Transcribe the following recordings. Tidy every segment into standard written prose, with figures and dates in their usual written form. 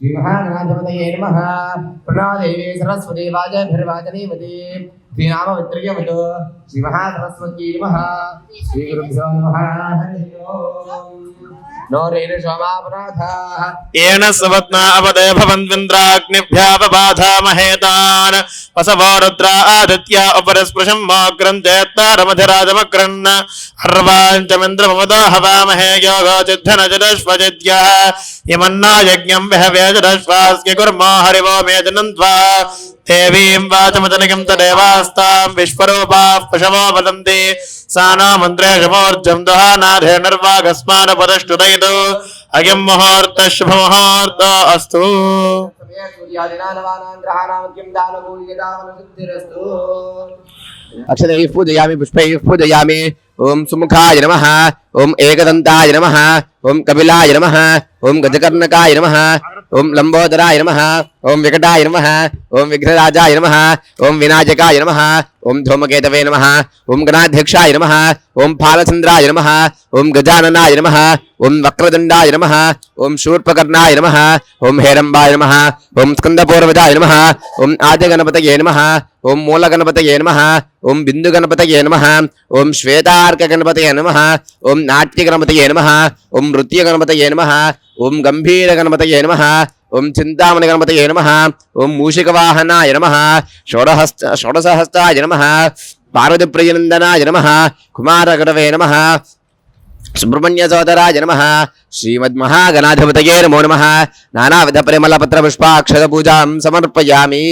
श्री महागणाधिपतये नमः प्रणवदेवी सरस्वती वाजभिर्वाचनीवती श्रीनामवित्रयवतु श्री महासरस्वती नमः श्री गुरुभ्यो नमः हरिः ओम् नोरेण सोमापराधाः येन सवत्ना अवदय भवन्विन्द्राग्निभ्यापबाधा महेतान् वसवो रुद्रा आदित्या उपरिस्पृशं मोग्रञ्चेत्तारमधिराजमक्रन् हर्वाञ्चमिन्द्रमवदो हवामहे योगो चिद्धनजरश्वजिद्यः यमन्ना यज्ञं विहव्यजरश्वास्य कुर्मो हरिवो मेदनन्त्वा देवीं वाचमतनिकं तदेवास्तां विश्वरूपाः पशवो वदन्ति सा नो मन्त्रेशमोर्जं दुहानाधे निर्वागस्मानपदष्टुदयितु अयं मुहूर्तः शुभमुहूर्त अस्तु अक्षतैः पूजयामि पुष्पैः पूजयामि ओम सुमुखाय नमः ओम एकदन्ताय नमः ओम कपिलाय नमः ओम गजकर्णकाय नमः ओम लंबोदराय नमः ओम विकटाय नमः ओम विघ्नराजाय नमः ओम विनायकाय नमः ओम धूमकेतवे नमः ओम गणाध्यक्षाय नमः ओम फालचंद्राय नमः ओम गजाननाय नमः ओम वक्रतुंडाय नमः ओम शूर्पकर्णाय नमः ओम हेरंबाय नमः ओम स्कंदपूर्वजाय नमः ओम आदिगणपतये नमः ओम मूलगणपतये नमः ओम बिंदुगणपतये नमः ओम श्वेतार्कगणपतये नमः ओम नाट्यगणपतये नमः ओम नृत्यगणपतये नमः ओम गंभीरगणपतये नमः ओम चिंतामणिगणपतये नमः ओम मूषिकवाहनाय नमः षोडशहस्ताय नमः पार्वतीप्रियनंदनाय नमः कुमारगणवे नमः सुब्रह्मण्य सोदराय नमः श्रीमद्महागणाधिपतये नमो नमः नानाविध परिमलपत्र पुष्पाक्षत पूजां समर्पयामि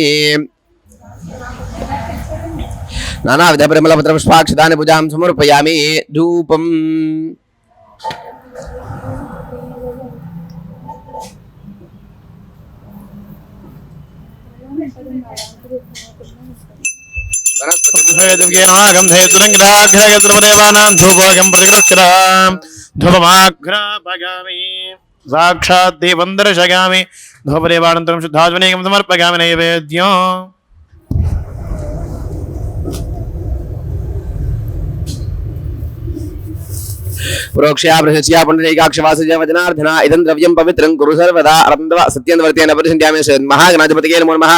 नानाविध परिमलपत्र पुष्पाक्षतानि पूजां समर्पयामि धूपम् साक्षात् देवं दर्शयामि धूपदेवानन्तरं शुद्धात्मनेकं समर्पयामि नैवेद्यम् प्रोक्ष्या प्रशस्या पुण्डरीकाक्षवासज वचनार्धना इदं द्रव्यं पवित्रं कुरु सर्वदा अरन्दव सत्यन्वर्तेन परिचिन्त्यामि महागणाधिपतये नमो नमः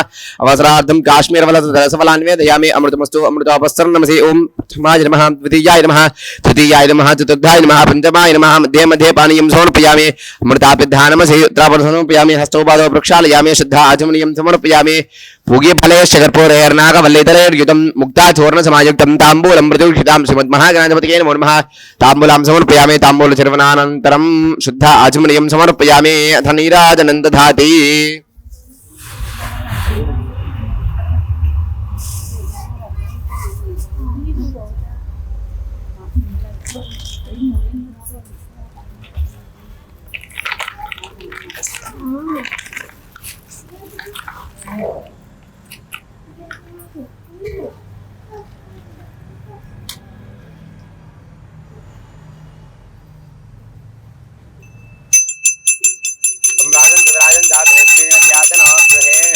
अवसरार्थं काश्मीरफलसफलान्वेदयामि अमृतमस्तु अमृतोपस्सर्णमसि ओम प्रथमाय नमः द्वितीयाय नमः तृतीयाय नमः चतुर्थाय नमः पंचमाय नमः मध्ये मध्ये पानीयं समर्पयामि अमृतापिधानमसि उत्तरापदं समर्पयामि हस्तौ पादौ प्रक्षालयामि शुद्धा आचमनीयं समर्पयामि पूगीफले शकर्पूरैर्नागवल्लीतरैर्युतं मुक्ताचूर्णसमायुक्तं ताम्बूलं मृदुक्षितां श्रीमद्महागणाधिपतये नमो नमः ताम्बूलं समर्पयामि ताम्बूलचर्वणानन्तरं शुद्ध आचमनीयं समर्पयामि अथ नीराजनं दधाति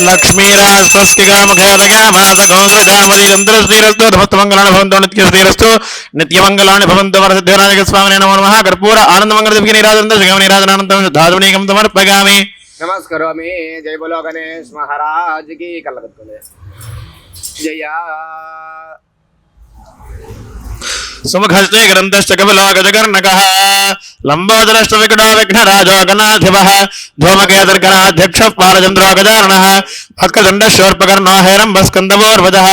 लक्ष्मीरास्तु नित्यमंगलानि भवन्तु वरसिद्धिविनायकस्वामिने नमो नमः कर्पूर आनन्दमंगलदीपनीराजनं शुद्धात्मनेकं समर्पयामि नमस्करोमि जय बोलो गणेश महाराज की कलकत्ते जय सुमुखस्ते ग्रन्थश्च कपिलो गजकर्णकः लम्बोदरश्च विकटो विघ्नराजो गणाधिपः धूमकेतुर्गणाध्यक्षः पालचन्द्रो गजाननः वक्रतुण्डशूर्पकर्णो हेरम्बस्कन्दपूर्वजः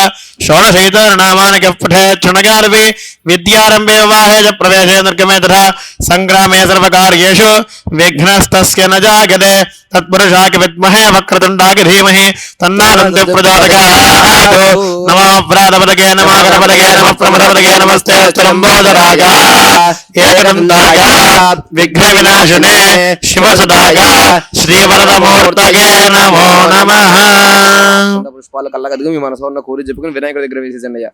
षोडशैतरनामानिकः पठेत् क्षणकालपि विद्यारम्भे विवाहे च प्रवेशे निर्गमे तथा सङ्ग्रामे सर्वकार्येषु विघ्नस्तस्य न जायते तत्पुरुषाय विद्महे वक्रतुण्डाय धीमहि तन्नो प्रचोदयात् नमो व्रातपदगे नमः गणपतये नमः प्रमदपदगे नमस्ते लम्बोदराय एकदन्ताय विघ्नविनाशिने शिवसुताय श्रीवरदमूर्तये नमो नमः పుష్పాలు కళ్ళగదుగు మీ మనసులో ఉన్న కోరి చెప్పుకుని వినాయకుడి దగ్గర వేసేసండి అయ్యా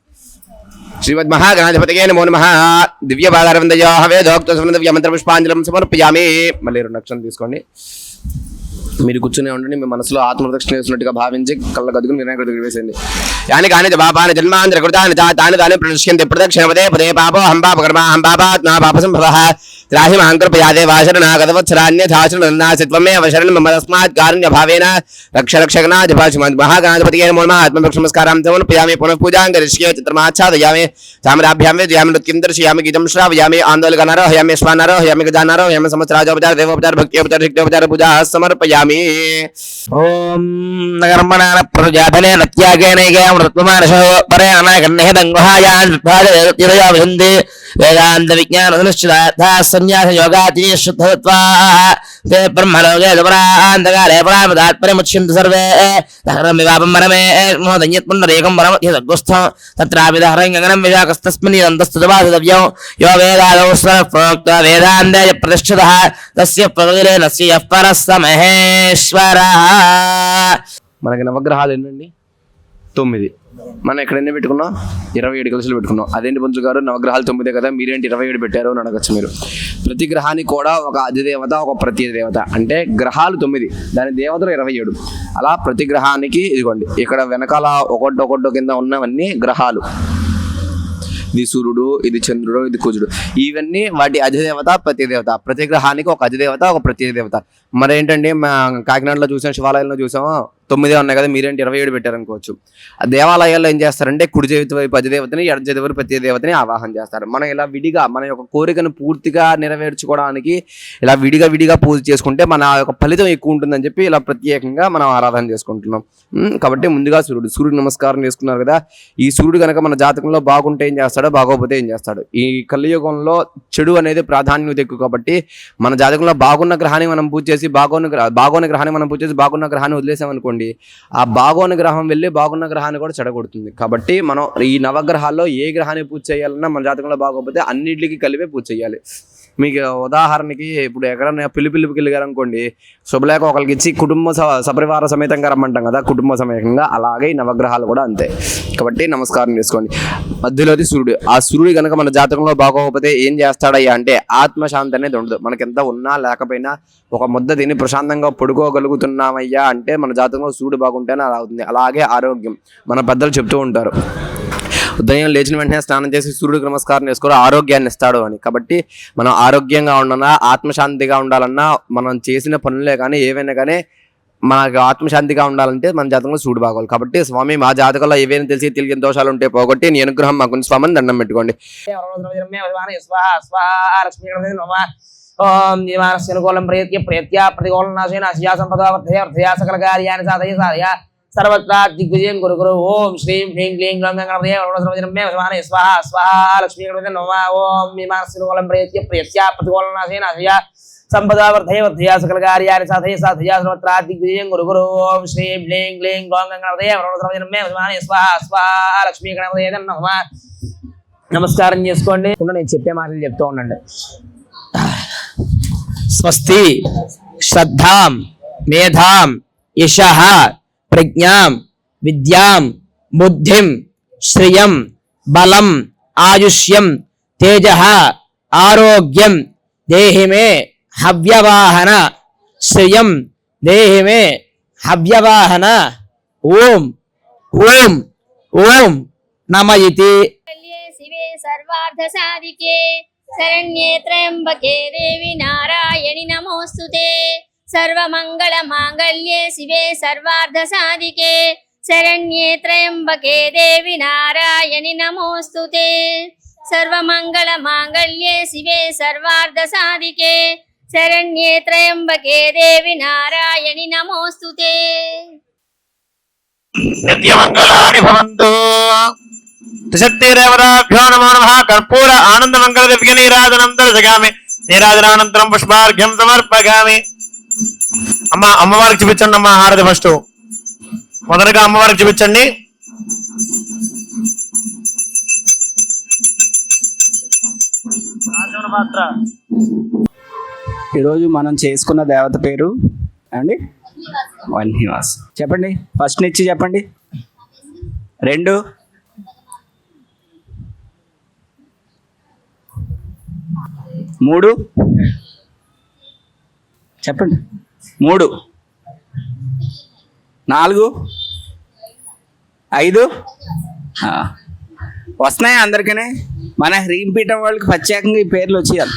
శ్రీమద్మహాగణాధిపతయే నమో నమః దివ్య పాదారవిందయో వేదోక్త దివ్య మంత్ర పుష్పాంజలం సమర్పయామి మళ్ళీ 2 అక్షరం తీసుకోండి మీరు కూర్చునే ఉండండి మీ మనసులో ఆత్మరక్షణ చేస్తున్నట్టుగా భావించి కళ్ళ గదుగుని వినాయకుడి దగ్గర వేసేయండి యాని కాని పాపాని జన్మాంతర కృతాని తాని తాని ప్రదక్ష్యంతి ప్రదక్షిణ పదే పదే పాపో హం పాప కర్మ హం పాపాత్మా పాప సంభవః त्राहि मां कृपया देवाशरणागतवत्सरान्यथाशरणनाशित्वमेव शरणं मम तस्मात् कारुण्यभावेन रक्ष रक्षकनाधिपाशि महागणाधिपतये नमो नमः आत्मवृक्षनमस्कारां समर्पयामि पुनः पूजां करिष्ये चित्रमाच्छादयामि ताम्राभ्यां वेदयामि नृत्यं दर्शयामि गीतं श्रावयामि आन्दोलकानारोहयामि श्वानारोहयामि गजानारोहयामि समस्तराजोपचार देवोपचार भक्त्योपचार शिक्त्योपचार पूजा समर्पयामि ओम नगरमणान प्रजातने नत्यागेनैकमृत्वमानशो परेणागन्नेहदङ्गहायान् वेदांत विज्ञान अनुष्ठिता संन्यास योगाति शुद्धत्वाः ते ब्रह्मलोके दुपरान्तकाले परामदात्परिमुच्यन्ते सर्वे दहरं विवापं परमे मोदन्यत् पुण्डरीकं परमध्यसद्गुस्थं तत्रापि दहरं गगनं विवाकस्तस्मिन् यन्तस्तुतवादितव्यो यो वेदादौ प्रोक्त्वा वेदान्ते प्रतिष्ठितः तस्य प्रकृतिरेनस्य यः परः स महेश्वरः. మనకి నవగ్రహాలు ఎన్నండి 9 మనం ఇక్కడ ఎన్ని పెట్టుకున్నాం 27 కలశాలు పెట్టుకున్నాం. అదేంటి పంతులు గారు నవగ్రహాలు 9 కదా మీరేంటి 27 పెట్టారు అని అడగచ్చు మీరు. ప్రతి గ్రహానికి కూడా ఒక అధిదేవత ఒక ప్రతిదేవత అంటే గ్రహాలు 9 దాని దేవతలు 27. అలా ప్రతి గ్రహానికి ఇదిగోండి ఇక్కడ వెనకాల ఒక్కొక్కటి కింద ఉన్నవన్నీ గ్రహాలు. ఇది సూర్యుడు ఇది చంద్రుడు ఇది కుజుడు ఇవన్నీ వాటి అధిదేవత ప్రతిదేవత. ప్రతి గ్రహానికి ఒక అధిదేవత ఒక ప్రతిదేవత. మరేంటండి కాకినాడలో చూసాం శివాలయంలో చూసాము 9 ఉన్నాయి కదా మీరేంటి 27 పెట్టారనుకోవచ్చు. ఆ దేవాలయాల్లో ఏం చేస్తారంటే కుడి చేతి వైపు అధిదేవతని ఎడ చేతి వైపు ప్రతిదేవతని ఆవాహన చేస్తారు. మనం ఇలా విడిగా మన యొక్క కోరికను పూర్తిగా నెరవేర్చుకోవడానికి ఇలా విడిగా పూజ చేసుకుంటే మన యొక్క ఫలితం ఎక్కువ ఉంటుందని చెప్పి ఇలా ప్రత్యేకంగా మనం ఆరాధన చేసుకుంటున్నాం. కాబట్టి ముందుగా సూర్యుడు నమస్కారం చేసుకున్నారు కదా. ఈ సూర్యుడు కనుక మన జాతకంలో బాగుంటే ఏం చేస్తాడో బాగోకపోతే ఏం చేస్తాడు. ఈ కలియుగంలో చెడు అనేది ప్రాధాన్యత ఎక్కువ కాబట్టి మన జాతకంలో బాగున్న గ్రహాన్ని మనం పూజ చేసి బాగోని గ్రహాన్ని మనం పూజ చేసి బాగున్న గ్రహాన్ని వదిలేసామనుకోండి ఆ బాగోని గ్రహం వెళ్ళి బాగున్న గ్రహాన్ని కూడా చెడగొడుతుంది. కాబట్టి మనం ఈ నవగ్రహాల్లో ఏ గ్రహాన్ని పూజ చేయాలన్నా మన జాతకంలో బాగోకపోతే అన్నింటికి కలిపే పూజ చేయాలి. మీకు ఉదాహరణకి ఇప్పుడు ఎక్కడన్నా పిలుపుకి వెళ్ళారు అనుకోండి శుభలేఖ ఒకరికి ఇచ్చి కుటుంబ సపరివార సమేతంగా రమ్మంటాం కదా కుటుంబ సమేతంగా అలాగే ఈ నవగ్రహాలు కూడా అంతే. కాబట్టి నమస్కారం చేసుకోండి. మధ్యలోది సూర్యుడు. ఆ సూర్యుడు కనుక మన జాతకంలో బాగోకపోతే ఏం చేస్తాడయ్యా అంటే ఆత్మశాంతి అనేది ఉండదు. మనకి ఎంత ఉన్నా లేకపోయినా ఒక ముద్ద తిని ప్రశాంతంగా పడుకోగలుగుతున్నామయ్యా అంటే మన జాతకంలో సూర్యుడు బాగుంటేనే అలా అవుతుంది. అలాగే ఆరోగ్యం మన పెద్దలు చెప్తూ ఉంటారు ఉదయం లేచిన వెంటనే స్నానం చేసి సూర్యుడికి నమస్కారం చేసుకోవడం ఆరోగ్యాన్ని ఇస్తాడు అని. కాబట్టి మనం ఆరోగ్యంగా ఉండాలన్నా ఆత్మశాంతిగా ఉండాలన్నా మనం చేసిన పనులే కానీ ఏవైనా కానీ మనకు ఆత్మశాంతిగా ఉండాలంటే మన జాతకంలో సూర్యుడు బాగోవాలి. కాబట్టి స్వామి మా జాతకంలో ఏవైనా తెలియని దోషాలు ఉంటే పోగొట్టి నీ అనుగ్రహం మాకు స్వామిని దండం పెట్టుకోండి. ఓం జీవానస్య అనుకూలం ప్రేత్య ప్రతికూలం నాశేన అస్యా సంపదా వర్ధయ వర్ధయ సకల కార్యాన్ని సాధయ సాధయ सर्वत्र दिग्विजयं गुरु गुरु ओम श्रीं ह्रीं क्लीं ग्लौं गणपतये वरुणस्रवजनमे वसवाने स्वाहा स्वाहा लक्ष्मी गणपतये नमः ओम मीमांसनुकूलं प्रेत्य प्रेत्या प्रतिकूलनाशेन नाशय संपदा वर्धय वर्धय सकल कार्याणि साधय साधय सर्वत्र दिग्विजयं गुरु गुरु ओम श्रीं ह्रीं क्लीं ग्लौं गणपतये वरुणस्रवजनमे वसवाने स्वाहा स्वाहा लक्ष्मी गणपतये नमः. నమస్కారం చేసుకోండి. నేను చెప్పే మాటలు చెప్తూ ఉండండి. స్వస్తి శ్రద్ధాం మేధాం యశః ప్రజ్ఞాం విద్యాం బుద్ధిం శ్రియం బలం ఆయుష్యం తేజః ఆరోగ్యం దేహి మే హవ్యవాహన శ్రియం దేహి మే హవ్యవాహన ఓం ఓం ఓం నమ ఇతి. శివే సర్వార్థ సాధికే శరణ్యే త్రయంబకే దేవి నారాయణి నమోస్తుతే సర్వమంగళ మాంగళ్యే శివే సర్వార్థ సాధికే శరణ్యే త్రయంబకే దేవి నారాయణి నమోస్తుతే సర్వమంగళ మాంగళ్యే శివే సర్వార్థ సాధికే శరణ్యే త్రయంబకే దేవి నారాయణి నమోస్తుతే. నిత్యమంగళాని భవంతు. త్రిశక్తిరేవతాభ్యో నమో నమః. కర్పూర ఆనంద మంగళ దివ్య నీరాజనం దర్శయామి. నీరాజనానంతరం పుష్పార్ఘ్యం సమర్పయామి. అమ్మవారికి చూపించండి అమ్మ హారతి. ఫస్ట్ మొదటగా అమ్మవారికి చూపించండి. ఈరోజు మనం చేసుకున్న దేవత పేరు అండి వన్నివాస్. చెప్పండి ఫస్ట్ నుంచి చెప్పండి. 2 3 చెప్పండి 3 4 5 వస్తున్నాయి అందరికీ. మన హ్రీంపీఠం వాళ్ళకి ప్రత్యేకంగా ఈ పేర్లు వచ్చేయాలి.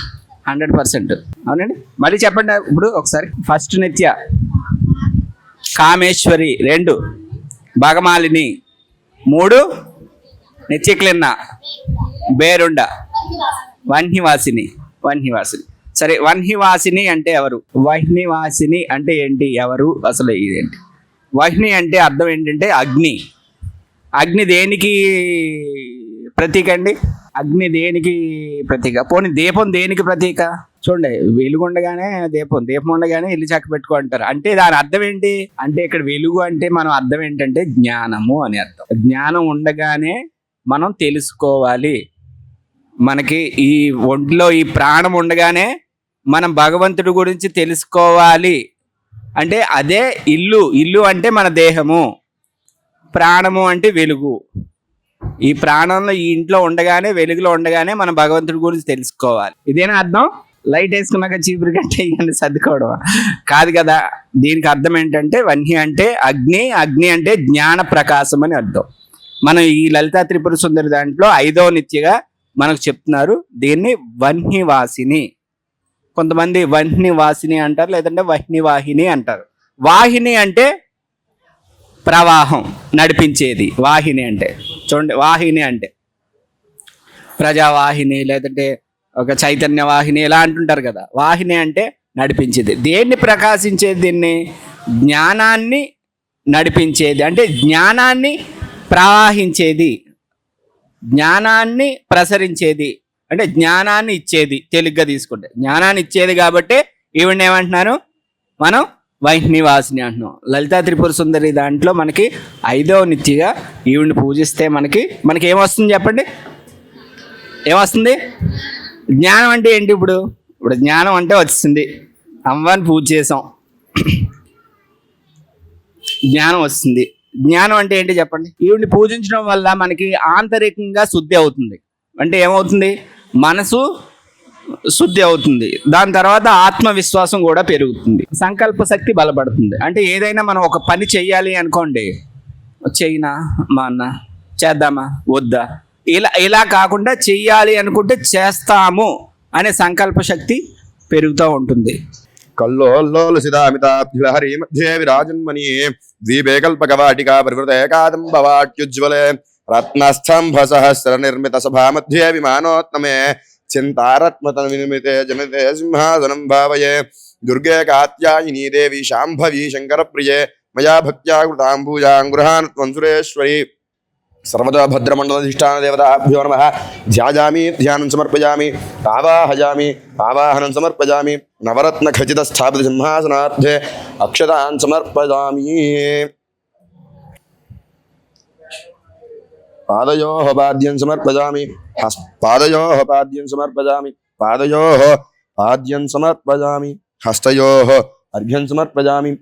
100%. అవునండి. మళ్ళీ చెప్పండి ఇప్పుడు ఒకసారి. ఫస్ట్ నిత్య, కామేశ్వరి 2, భగమాలిని 3, నిత్యక్లిన్న, బేరుండ, వన్హివాసిని. సరే, వన్హివాసిని అంటే ఎవరు? వహ్నివాసిని అంటే ఏంటి? ఎవరు అసలు? ఇదేంటి వహ్ని అంటే? అర్థం ఏంటంటే అగ్ని. అగ్ని దేనికి ప్రతీక అండి? అగ్ని దేనికి ప్రతీక? పోనీ దీపం దేనికి ప్రతీక? చూడండి, వెలుగు ఉండగానే దీపం ఉండగానే ఇల్లు చక్క పెట్టుకో అంటారు. అంటే దాని అర్థం ఏంటి అంటే, ఇక్కడ వెలుగు అంటే మనం అర్థం ఏంటంటే జ్ఞానము అని అర్థం. జ్ఞానం ఉండగానే మనం తెలుసుకోవాలి. మనకి ఈ ఒంట్లో ఈ ప్రాణం ఉండగానే మనం భగవంతుడి గురించి తెలుసుకోవాలి. అంటే అదే ఇల్లు అంటే మన దేహము, ప్రాణము అంటే వెలుగు. ఈ ప్రాణంలో ఈ ఇంట్లో ఉండగానే, వెలుగులో ఉండగానే మనం భగవంతుడి గురించి తెలుసుకోవాలి. ఇదేనా అర్థం? లైట్ వేసుకున్నాక చీపురు కట్టే ఇవన్నీ సర్దుకోవడం కాదు కదా. దీనికి అర్థం ఏంటంటే వన్హి అంటే అగ్ని అంటే జ్ఞాన ప్రకాశం అని అర్థం. మనం ఈ లలితా త్రిపుర సుందరి దాంట్లో 5వ నిత్యగా మనకు చెప్తున్నారు దీన్ని వన్హివాసిని. కొంతమంది వన్హివాసిని అంటారు, లేదంటే వహ్నివాహిని అంటారు. వాహిని అంటే ప్రవాహం, నడిపించేది. వాహిని అంటే చూడండి, వాహిని అంటే ప్రజావాహిని, లేదంటే ఒక చైతన్య వాహిని ఇలా అంటుంటారు కదా. వాహిని అంటే నడిపించేది. దేన్ని ప్రకాశించేది? దీన్ని జ్ఞానాన్ని నడిపించేది, అంటే జ్ఞానాన్ని ప్రవాహించేది, జ్ఞానాన్ని ప్రసరించేది, అంటే జ్ఞానాన్ని ఇచ్చేది. తెలుగ్గా తీసుకుంటే జ్ఞానాన్ని ఇచ్చేది కాబట్టి ఈవిడ్ని ఏమంటున్నారు? మనం వైష్ణవాసిని అంటున్నాం. లలితా త్రిపుర సుందరి దాంట్లో మనకి 5వ నిత్యగా ఈవిడ్ని పూజిస్తే మనకి ఏమొస్తుంది చెప్పండి? ఏమొస్తుంది? జ్ఞానం అంటే ఏంటి? ఇప్పుడు జ్ఞానం అంటే వచ్చింది, అమ్మవారిని పూజ చేసాం, జ్ఞానం వస్తుంది. జ్ఞానం అంటే ఏంటి చెప్పండి? ఈవిడ్ని పూజించడం వల్ల మనకి ఆంతరికంగా శుద్ధి అవుతుంది. అంటే ఏమవుతుంది? మనసు శుద్ధి అవుతుంది. దాని తర్వాత ఆత్మవిశ్వాసం కూడా పెరుగుతుంది, సంకల్ప శక్తి బలపడుతుంది. అంటే ఏదైనా మనం ఒక పని చెయ్యాలి అనుకోండి, చెయ్యినా మా అన్న, చేద్దామా వద్దా, ఇలా కాకుండా చెయ్యాలి అనుకుంటే చేస్తాము అనే సంకల్ప శక్తి పెరుగుతూ ఉంటుంది. కల్లోల్లోలసితామితాభ్యులహరి మధ్యే విరాజన్మణి ద్వీపే కల్పకవాటికా పరివృత ఏకాదంబవాట్యుజ్వలే రత్నస్తంభ సహస్ర నిర్మిత సభా మధ్యే విమానోత్తమే చింతారత్మతన వినిమితే జనితే సింహాసనం భావయే దుర్గే కాత్యాయినీ దేవి శాంభవి శంకర ప్రియే మయా భక్త్యా కృతాం పూజాం గృహాన్ త్వం సురేశ్వరి సర్వదా భద్రమండలాధిష్టాన దేవతాభ్యో నమః ధ్యాయామి ధ్యానం సమర్పయామి ఆవాహయామి ఆవాహనం సమర్పయామి నవరత్న ఖచిత స్థాపిత సింహాసనార్థే అక్షతాన్ సమర్పయామి పాదయోః పాద్యం సమర్పయామి పాదయోః పాద్యం సమర్పయామి పాదయోః పాద్యం సమర్పయామి హస్తయోః అర్ఘ్యం సమర్పయామి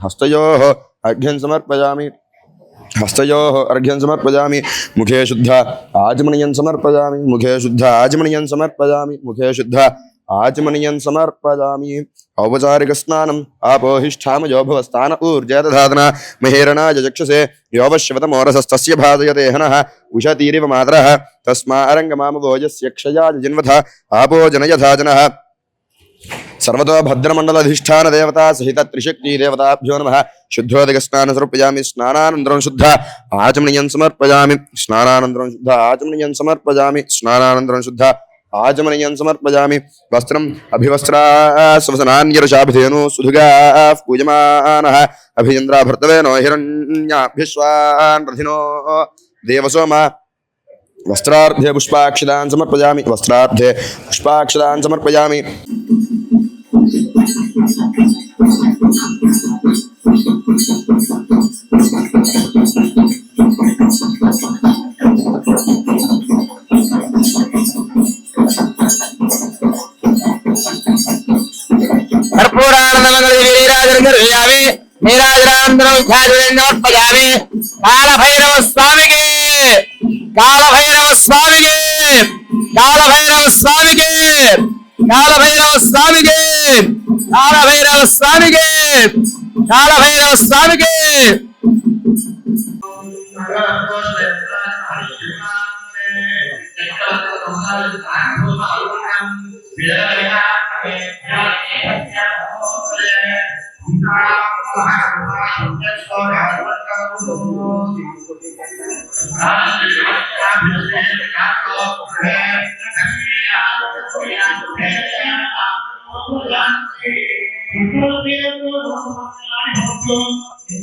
హస్తయోః అర్ఘ్యం సమర్పయామి హస్తయోః అర్ఘ్యం సమర్పయామి ముఖే శుద్ధ ఆచమనీయం సమర్పయామి ముఖే శుద్ధ ఆచమనీయం సమర్పయామి ముఖే శుద్ధ ఆచమనీయం సమర్పయామి ఔపచారిక స్నానం ఆపోహిష్ఠామయో భవస్థాన ఊర్జేతధాతన మహేరణాయ చక్షసే యోవశ్వతమోరసస్తస్య భాసయతే హనః ఉషతీరివ మాతరః తస్మారంగమామవోజస్య క్షయాయ జిన్వథ ఆపో జనయథా జనః सर्वतो भद्रमंडलाधिष्ठान देवता सहित त्रिशक्ति देवताभ्यो नमः शुद्धोदक स्नान समर्पयामि स्नानानन्तरं शुद्ध आचमनीयं समर्पयामि स्नानानन्तरं शुद्ध आचमनीयं समर्पयामि स्नानानन्तरं शुद्ध आचमनीयं समर्पयामि वस्त्रम् अभिवस्त्रास्वसनान्यरशाभिधेनु सुधुगा पूजमानः अभिचन्द्रा भर्तवेनो हिरण्याभ्यश्वान् रथिनो देवसोमा वस्त्रार्धे पुष्पाक्षदान् समर्पयामि वस्त्रार्धे पुष्पाक्षदान् समर्पयामि కాలభైరవ స్వామికి కాలభైరవ స్వామికి కాలభైరవ స్వామికి కాలభైరవ స్వామికి కాలభైరవ స్వామికి కాలభైరవ స్వామికి Yeah. Thank you.